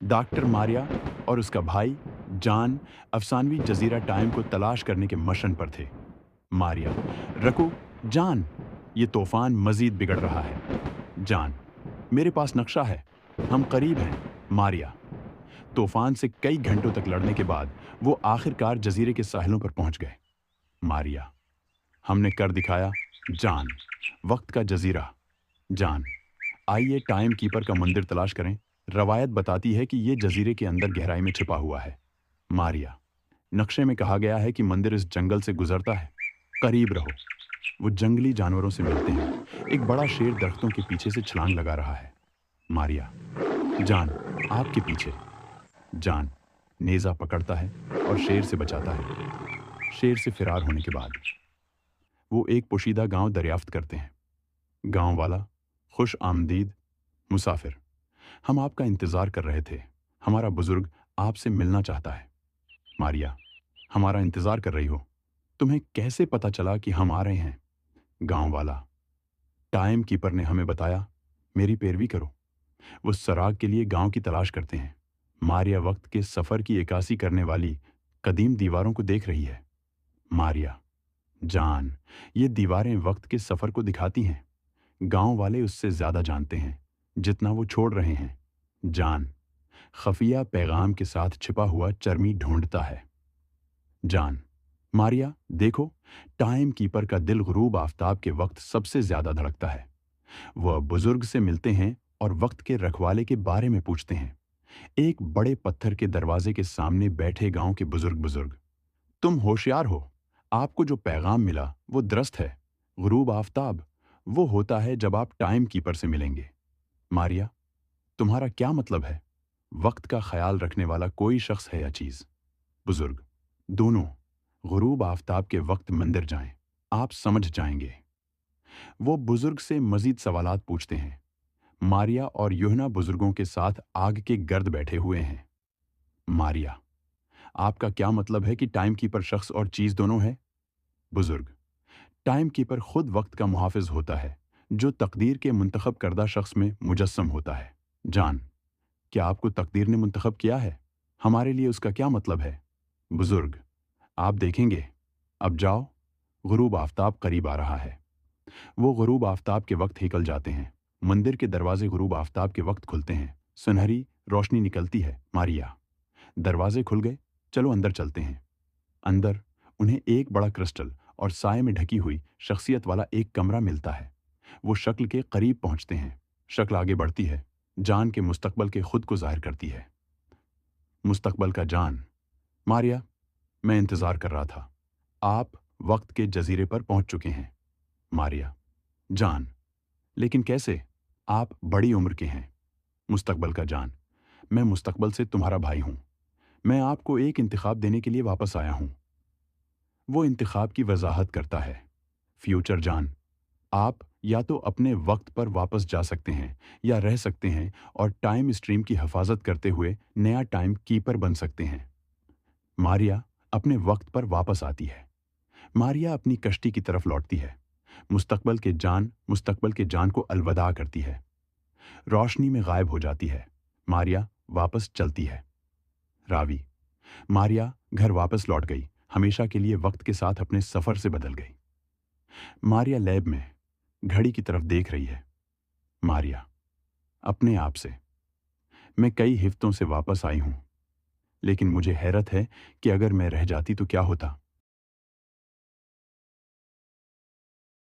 Doctor Maria और उसका भाई जॉन अफसानवी जजीरा टाइम को तलाश करने के मशन पर थे। मारिया, रको, जॉन, ये तूफान मजीद बिगड़ रहा है। जॉन, मेरे पास नक्शा है, हम करीब हैं। मारिया, तूफान से कई घंटों तक लड़ने के बाद वो आखिरकार जजीरे के साहिलों पर पहुंच गए। मारिया, हमने कर दिखाया। जॉन, वक्त का जजीरा। जॉन, आइए टाइम कीपर का मंदिर तलाश करें। रवायत बताती है कि ये जजीरे के अंदर गहराई में छिपा हुआ है। मारिया, नक्शे में कहा गया है कि मंदिर इस जंगल से गुजरता है। करीब रहो। वो जंगली जानवरों से मिलते हैं। एक बड़ा शेर दरख्तों के पीछे से छलांग लगा रहा है। मारिया, जान, आपके पीछे। जान, नेजा पकड़ता है और शेर से बचाता है। शेर से फिरार होने के बाद वो एक पोशीदा गांव दरियाफ्त करते हैं। गांव वाला, खुश आमदीद मुसाफिर, हम आपका इंतजार कर रहे थे। हमारा बुजुर्ग आपसे मिलना चाहता है। मारिया, हमारा इंतजार कर रही हो? तुम्हें कैसे पता चला कि हम आ रहे हैं? गांव वाला, टाइम कीपर ने हमें बताया। मेरी पैरवी करो। वो सराग के लिए गांव की तलाश करते हैं। मारिया वक्त के सफर की इक्कासी करने वाली कदीम दीवारों को देख रही है। मारिया, जान, ये दीवारें वक्त के सफर को दिखाती हैं। गांव वाले उससे ज्यादा जानते हैं जितना वो छोड़ रहे हैं। जान, खफिया पैगाम के साथ छिपा हुआ चर्मी ढूंढता है। जान, मारिया, देखो, टाइम कीपर का दिल गुरूब आफताब के वक्त सबसे ज्यादा धड़कता है। वह बुजुर्ग से मिलते हैं और वक्त के रखवाले के बारे में पूछते हैं। एक बड़े पत्थर के दरवाजे के सामने बैठे गांव के बुजुर्ग, तुम होशियार हो। आपको जो पैगाम मिला वो दुरुस्त है। गुरूब आफताब वो होता है जब आप टाइम कीपर से मिलेंगे। मारिया, तुम्हारा क्या मतलब है? वक्त का ख्याल रखने वाला कोई शख्स है या चीज? बुजुर्ग, दोनों। गुरूब आफताब के वक्त मंदिर जाएं, आप समझ जाएंगे। वो बुजुर्ग से मजीद सवालात पूछते हैं। मारिया और यूहना बुजुर्गों के साथ आग के गर्द बैठे हुए हैं। मारिया, आपका क्या मतलब है कि टाइम कीपर शख्स और चीज दोनों है? बुजुर्ग, टाइम कीपर खुद वक्त का मुहाफिज होता है, जो तकदीर के मुंतखब करदा शख्स में मुजस्सम होता है। जान, क्या आपको तकदीर ने मुंतखब किया है? हमारे लिए उसका क्या मतलब है? बुजुर्ग, आप देखेंगे। अब जाओ, गुरूब आफताब करीब आ रहा है। वो गुरूब आफताब के वक्त निकल जाते हैं। मंदिर के दरवाजे गुरूब आफताब के वक्त खुलते हैं। सुनहरी रोशनी निकलती है। मारिया, दरवाजे खुल गए, चलो अंदर चलते हैं। अंदर उन्हें एक बड़ा क्रिस्टल और साए में ढकी हुई शख्सियत वाला एक कमरा मिलता है। वो शक्ल के करीब पहुंचते हैं। शक्ल आगे बढ़ती है। जान के मुस्तकबल के खुद को जाहिर करती है। मुस्तकबल का जान, मारिया, मैं इंतजार कर रहा था। आप वक्त के जजीरे पर पहुंच चुके हैं। मारिया, जान, लेकिन कैसे? आप बड़ी उम्र के हैं। मुस्तकबल का जान, मैं मुस्तकबल से तुम्हारा भाई हूं। मैं आपको एक इंतखाब देने के लिए वापस आया हूं। वो इंतखाब की वजाहत करता है। फ्यूचर जान, आप या तो अपने वक्त पर वापस जा सकते हैं या रह सकते हैं और टाइम स्ट्रीम की हिफाजत करते हुए नया टाइम कीपर बन सकते हैं। मारिया अपने वक्त पर वापस आती है। मारिया अपनी कश्ती की तरफ लौटती है। मुस्तकबल के जान को अलविदा करती है। रोशनी में गायब हो जाती है। मारिया वापस चलती है। रावी, मारिया घर वापस लौट गई, हमेशा के लिए वक्त के साथ अपने सफर से बदल गई। मारिया लैब में घड़ी की तरफ देख रही है। मारिया, अपने आप से, मैं कई हिफ्तों से वापस आई हूं, लेकिन मुझे हैरत है कि अगर मैं रह जाती तो क्या होता।